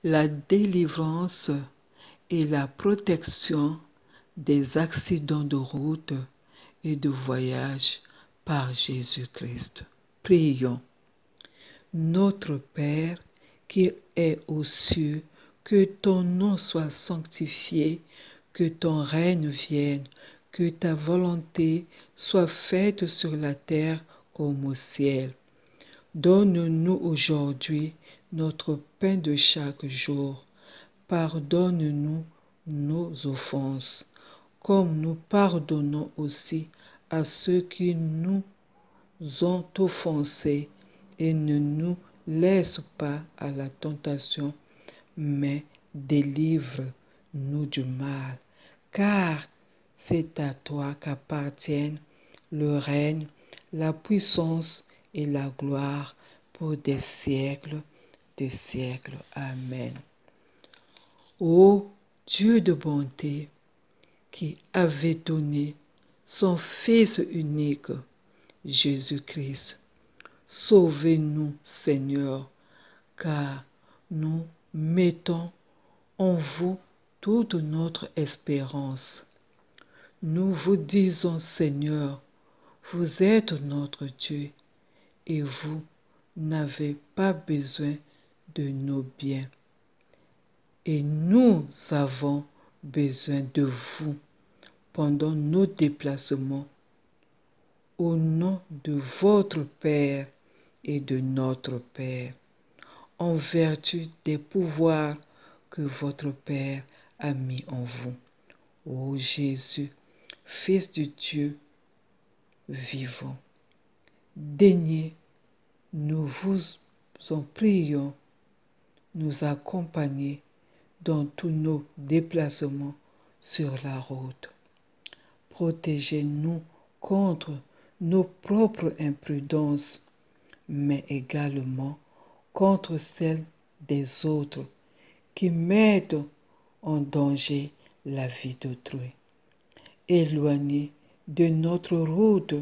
la délivrance et la protection des accidents de route et de voyage par Jésus-Christ. Prions. Notre Père qui es aux cieux, que ton nom soit sanctifié, que ton règne vienne, que ta volonté soit faite sur la terre comme au ciel. Donne-nous aujourd'hui notre pain de chaque jour. Pardonne-nous nos offenses, comme nous pardonnons aussi à ceux qui nous ont offensés, et ne nous laisse pas à la tentation, mais délivre-nous du mal, car c'est à toi qu'appartiennent le règne, la puissance et la gloire pour des siècles, des siècles. Amen. Ô Dieu de bonté, qui avait donné son Fils unique, Jésus-Christ, sauvez-nous, Seigneur, car nous mettons en vous toute notre espérance. Nous vous disons, Seigneur, vous êtes notre Dieu et vous n'avez pas besoin de nos biens. Et nous avons besoin de vous pendant nos déplacements. Au nom de votre Père et de notre Père, en vertu des pouvoirs que votre Père a mis en vous. Ô Jésus, Fils de Dieu vivant, daignez, nous vous en prions, nous accompagner dans tous nos déplacements sur la route. Protégez-nous contre nos propres imprudences, mais également contre celles des autres qui mettent en danger la vie d'autrui. Éloignez de notre route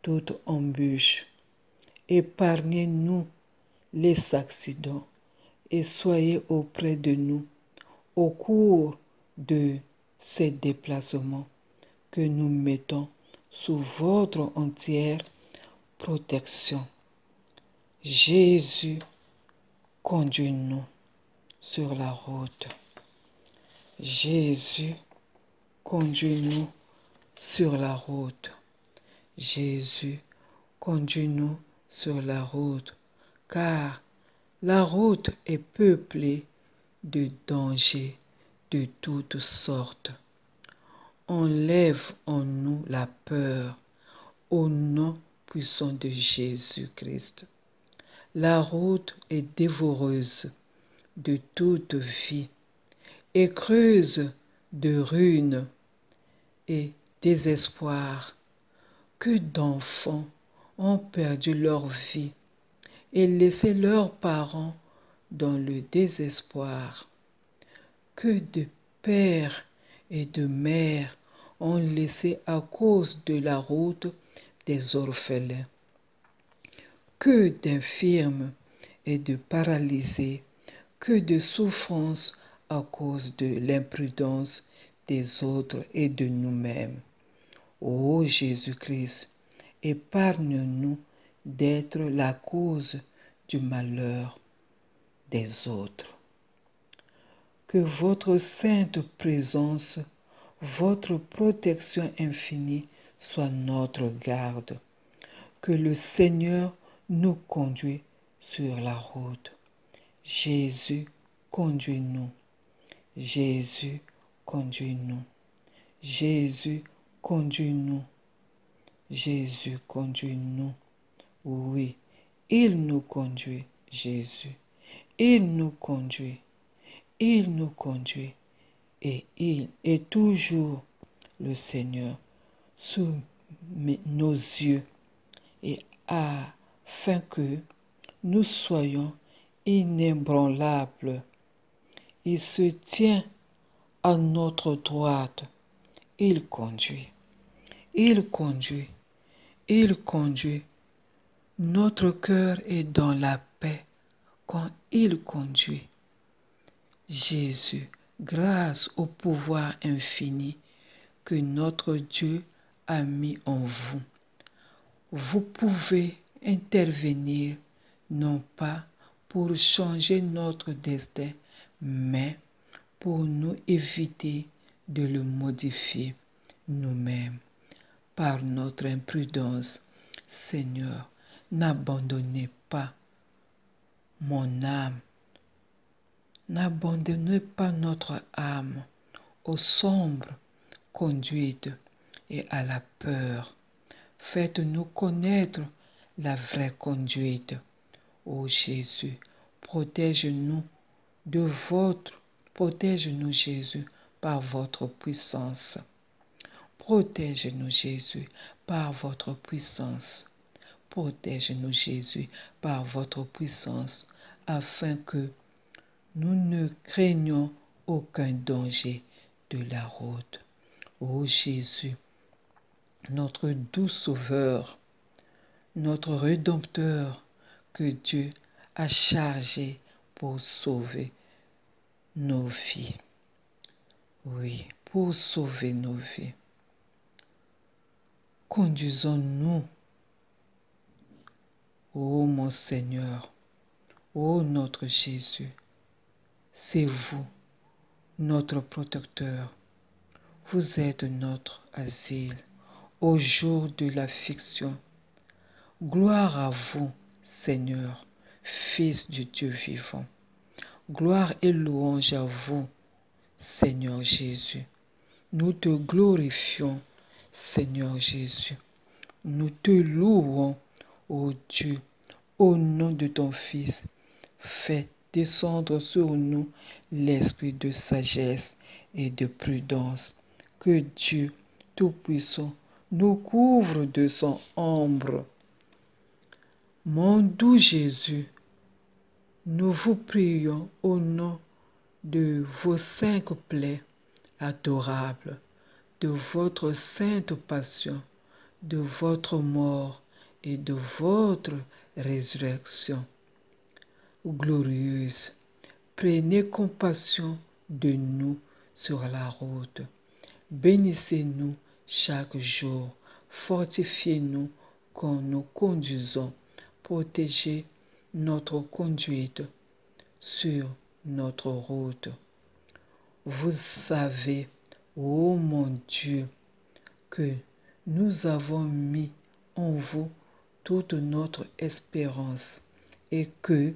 toute embûche. Épargnez-nous les accidents et soyez auprès de nous au cours de ces déplacements que nous mettons sous votre entière protection. Jésus, conduis-nous sur la route. Jésus, conduis-nous sur la route. Jésus, conduis-nous sur la route, car la route est peuplée de dangers de toutes sortes. Enlève en nous la peur au nom puissant de Jésus-Christ. La route est dévoreuse de toute vie et creuse de ruines et désespoir. Que d'enfants ont perdu leur vie et laissé leurs parents dans le désespoir. Que de pères et de mères ont laissé à cause de la route des orphelins. Que d'infirmes et de paralysés, que de souffrances à cause de l'imprudence des autres et de nous-mêmes. Ô Jésus-Christ, épargne-nous d'être la cause du malheur des autres. Que votre sainte présence, votre protection infinie soit notre garde. Que le Seigneur nous conduise sur la route. Jésus, conduis-nous. Jésus, conduis-nous. Jésus, conduis-nous. Jésus, conduis-nous. Oui, il nous conduit, Jésus. Il nous conduit. Il nous conduit. Et il est toujours le Seigneur sous nos yeux, et afin que nous soyons inébranlables. Il se tient à notre droite. Il conduit. Il conduit. Il conduit. Notre cœur est dans la paix quand il conduit. Jésus, grâce au pouvoir infini que notre Dieu a mis en vous. Vous pouvez intervenir non pas pour changer notre destin, mais pour nous éviter de le modifier nous-mêmes par notre imprudence. Seigneur, n'abandonnez pas mon âme, n'abandonnez pas notre âme aux sombres conduites et à la peur. Faites-nous connaître la vraie conduite. Ô Jésus, protège-nous protège-nous Jésus par votre puissance. Protège-nous Jésus par votre puissance. Protège-nous Jésus par votre puissance, afin que nous ne craignions aucun danger de la route. Ô Jésus, notre doux Sauveur, notre Rédempteur, que Dieu a chargé pour sauver nos vies. Oui, pour sauver nos vies. Conduisons-nous, ô mon Seigneur, ô notre Jésus. C'est vous, notre protecteur. Vous êtes notre asile au jour de l'affliction. Gloire à vous, Seigneur, Fils du Dieu vivant. Gloire et louange à vous, Seigneur Jésus. Nous te glorifions, Seigneur Jésus. Nous te louons, ô Dieu, au nom de ton Fils. Fais descendre sur nous l'esprit de sagesse et de prudence. Que Dieu Tout-Puissant nous couvre de son ombre. Mon doux Jésus, nous vous prions au nom de vos 5 plaies adorables, de votre sainte passion, de votre mort et de votre résurrection glorieuse. Prenez compassion de nous sur la route. Bénissez-nous chaque jour. Fortifiez-nous quand nous conduisons. Protégez notre conduite sur notre route. Vous savez, ô mon Dieu, que nous avons mis en vous toute notre espérance et que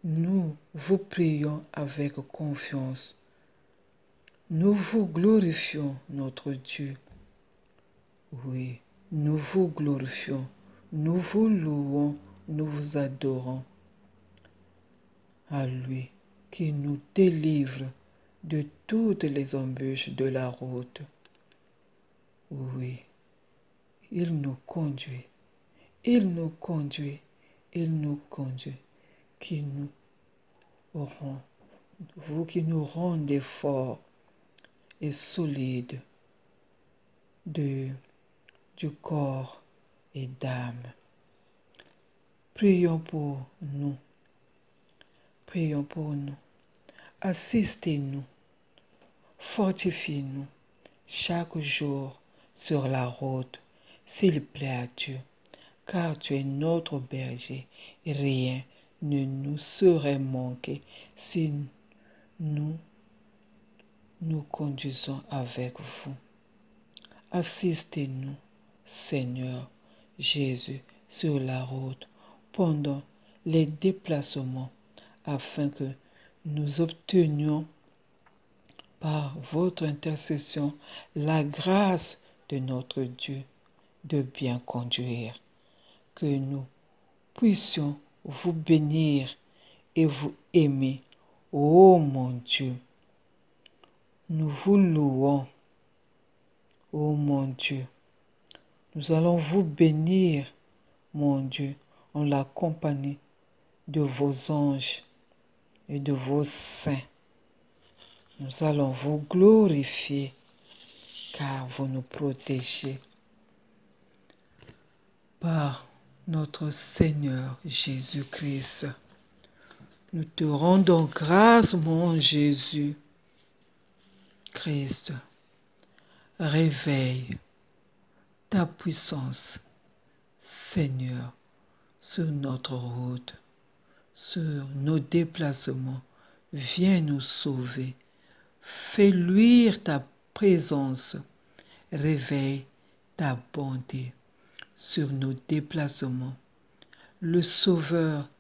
nous vous prions avec confiance. Nous vous glorifions, notre Dieu. Oui, nous vous glorifions, nous vous louons, nous vous adorons. À lui qui nous délivre de toutes les embûches de la route. Oui, il nous conduit, il nous conduit, il nous conduit, vous qui nous rendez forts et solides du corps et d'âme. Prions pour nous. Prions pour nous. Assistez-nous. Fortifiez-nous chaque jour sur la route, s'il plaît à Dieu, car tu es notre berger et rien ne nous serait manqué si nous nous conduisons avec vous. Assistez-nous, Seigneur Jésus, sur la route pendant les déplacements, afin que nous obtenions par votre intercession la grâce de notre Dieu de bien conduire, que nous puissions vous bénir et vous aimer, ô mon Dieu. Nous vous louons, ô mon Dieu. Nous allons vous bénir, mon Dieu, en la compagnie de vos anges et de vos saints. Nous allons vous glorifier, car vous nous protégez. Par notre Seigneur Jésus-Christ, Nous te rendons grâce, mon Jésus. Christ, réveille ta puissance, Seigneur, sur notre route, sur nos déplacements. Viens nous sauver. Fais luire ta présence. Réveille ta bonté sur nos déplacements. Le Sauveur,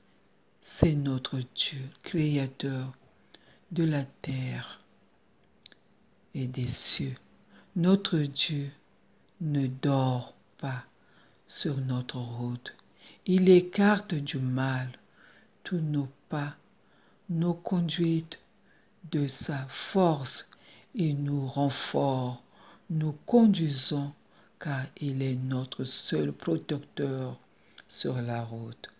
c'est notre Dieu, Créateur de la terre et des cieux. Notre Dieu ne dort pas sur notre route. Il écarte du mal tous nos pas, nos conduites de sa force. Il nous rend forts, nous conduisons car il est notre seul protecteur sur la route.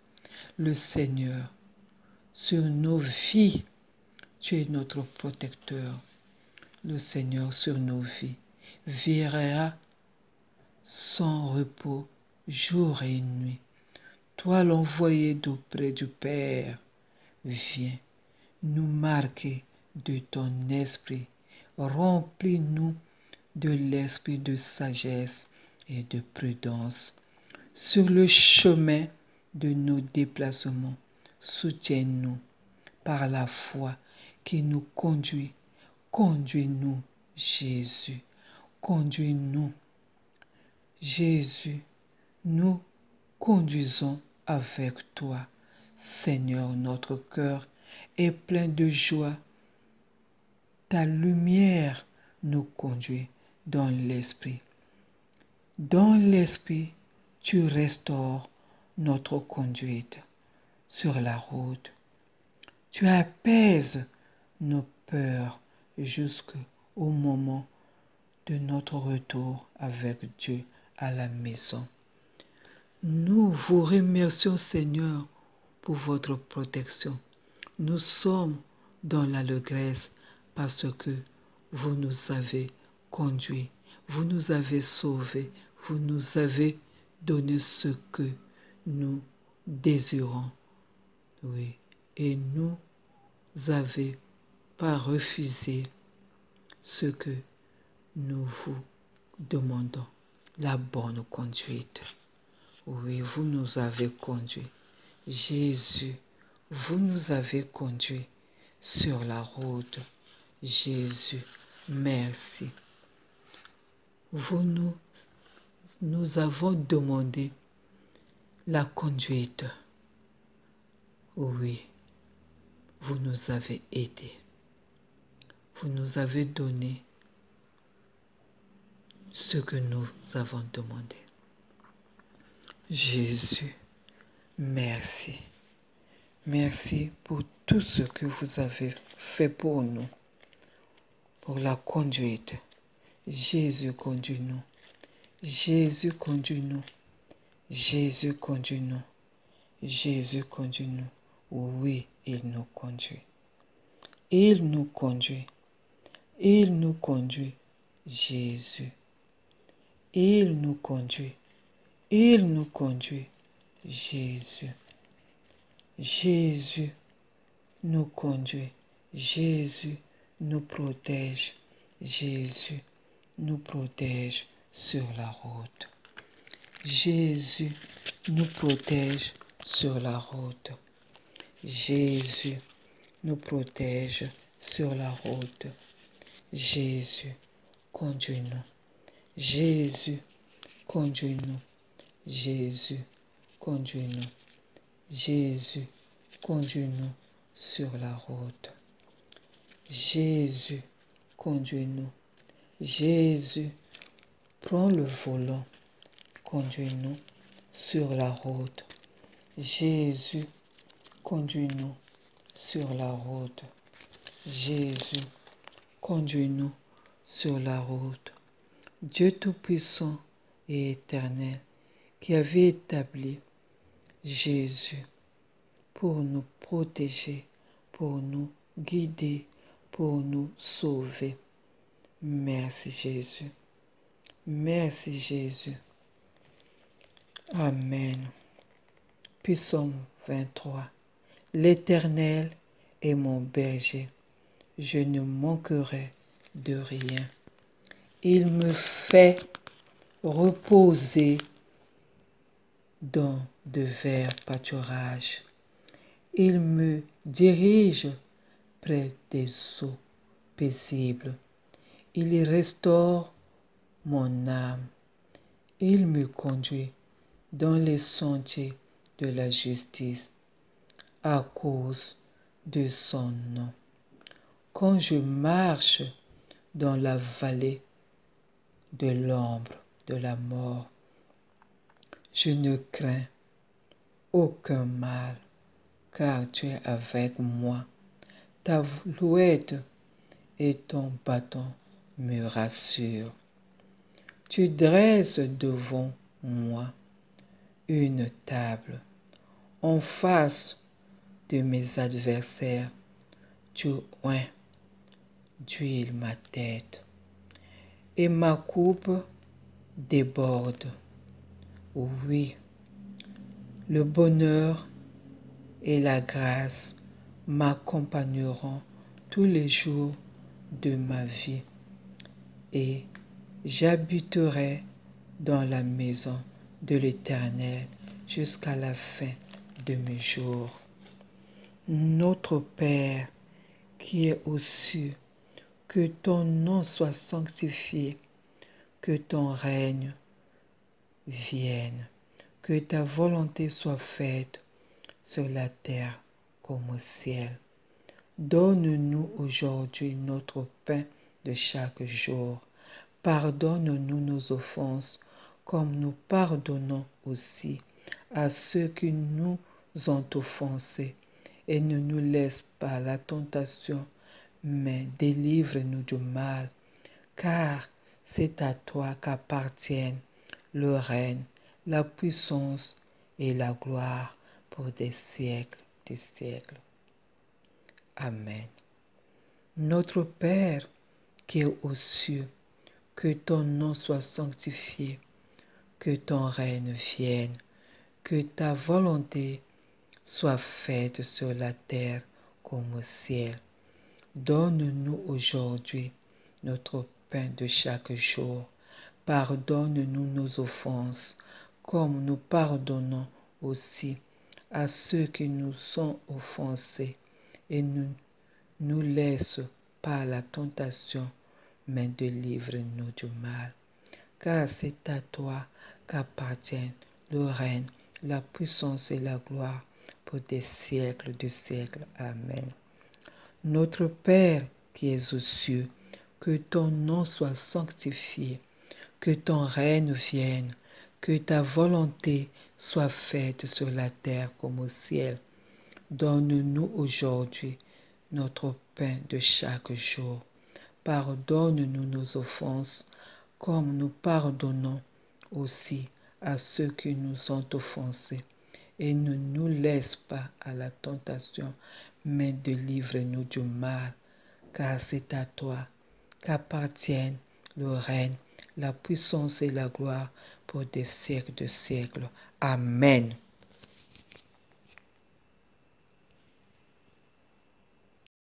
Le Seigneur, sur nos vies, tu es notre protecteur. Le Seigneur sur nos vies veillera sans repos jour et nuit. Toi l'envoyé d'auprès du Père, viens nous marquer de ton esprit. Remplis-nous de l'esprit de sagesse et de prudence. Sur le chemin de nos déplacements, soutiens-nous par la foi qui nous conduit. Conduis-nous, Jésus. Conduis-nous, Jésus. Nous conduisons avec toi. Seigneur, notre cœur est plein de joie. Ta lumière nous conduit dans l'esprit. Dans l'esprit, tu restaures notre conduite sur la route. Tu apaises nos peurs jusqu'au moment de notre retour avec Dieu à la maison. Nous vous remercions, Seigneur, pour votre protection. Nous sommes dans l'allégresse parce que vous nous avez conduits, vous nous avez sauvés, vous nous avez donné ce que nous désirons. Oui, et nous avez pas refusé ce que nous vous demandons, la bonne conduite. Oui, vous nous avez conduits. Jésus, vous nous avez conduits sur la route. Jésus, merci. Nous avons demandé la conduite. Oui, vous nous avez aidés. Vous nous avez donné ce que nous avons demandé. Jésus, merci. Merci pour tout ce que vous avez fait pour nous, pour la conduite. Jésus, conduis-nous. Jésus, conduis-nous. Jésus, conduis-nous. Jésus, conduis-nous. Oui, il nous conduit. Il nous conduit. Il nous conduit. Jésus. Il nous conduit. Il nous conduit. Jésus. Jésus nous conduit. Jésus nous protège. Jésus nous protège sur la route. Jésus nous protège sur la route. Jésus nous protège sur la route. Jésus, conduis-nous. Jésus, conduis-nous. Jésus, conduis-nous. Jésus, conduis-nous sur la route. Jésus, conduis-nous. Jésus, prends le volant. Conduis-nous sur la route. Jésus, conduis-nous sur la route. Jésus, conduis-nous sur la route. Dieu Tout-Puissant et Éternel, qui avait établi Jésus pour nous protéger, pour nous guider, pour nous sauver. Merci Jésus. Merci Jésus. Amen. Psaume 23. L'Éternel est mon berger, je ne manquerai de rien. Il me fait reposer dans de verts pâturages. Il me dirige près des eaux paisibles. Il restaure mon âme. Il me conduit dans les sentiers de la justice à cause de son nom. Quand je marche dans la vallée de l'ombre de la mort, je ne crains aucun mal, car tu es avec moi. Ta louette et ton bâton me rassurent. Tu dresses devant moi une table en face de mes adversaires. Tu oins d'huile ma tête et ma coupe déborde. Oui, le bonheur et la grâce m'accompagneront tous les jours de ma vie et j'habiterai dans la maison de l'Éternel jusqu'à la fin de mes jours. Notre Père qui est aux cieux, que ton nom soit sanctifié, que ton règne vienne, que ta volonté soit faite sur la terre comme au ciel. Donne-nous aujourd'hui notre pain de chaque jour. Pardonne-nous nos offenses, comme nous pardonnons aussi à ceux qui nous ont offensés. Et ne nous laisse pas la tentation, mais délivre-nous du mal, car c'est à toi qu'appartiennent le règne, la puissance et la gloire pour des siècles des siècles. Amen. Notre Père qui est aux cieux, que ton nom soit sanctifié, que ton règne vienne, que ta volonté soit faite sur la terre comme au ciel. Donne-nous aujourd'hui notre pain de chaque jour. Pardonne-nous nos offenses, comme nous pardonnons aussi à ceux qui nous ont offensés. Et ne nous laisse pas la tentation, mais délivre-nous du mal. Car c'est à toi qu'appartiennent le règne, la puissance et la gloire pour des siècles de siècles. Amen. Notre Père qui es aux cieux, que ton nom soit sanctifié, que ton règne vienne, que ta volonté soit faite sur la terre comme au ciel. Donne-nous aujourd'hui notre pain de chaque jour. Pardonne-nous nos offenses, comme nous pardonnons aussi à ceux qui nous ont offensés. Et ne nous laisse pas à la tentation, mais délivre-nous du mal, car c'est à toi qu'appartiennent le règne, la puissance et la gloire pour des siècles de siècles. Amen.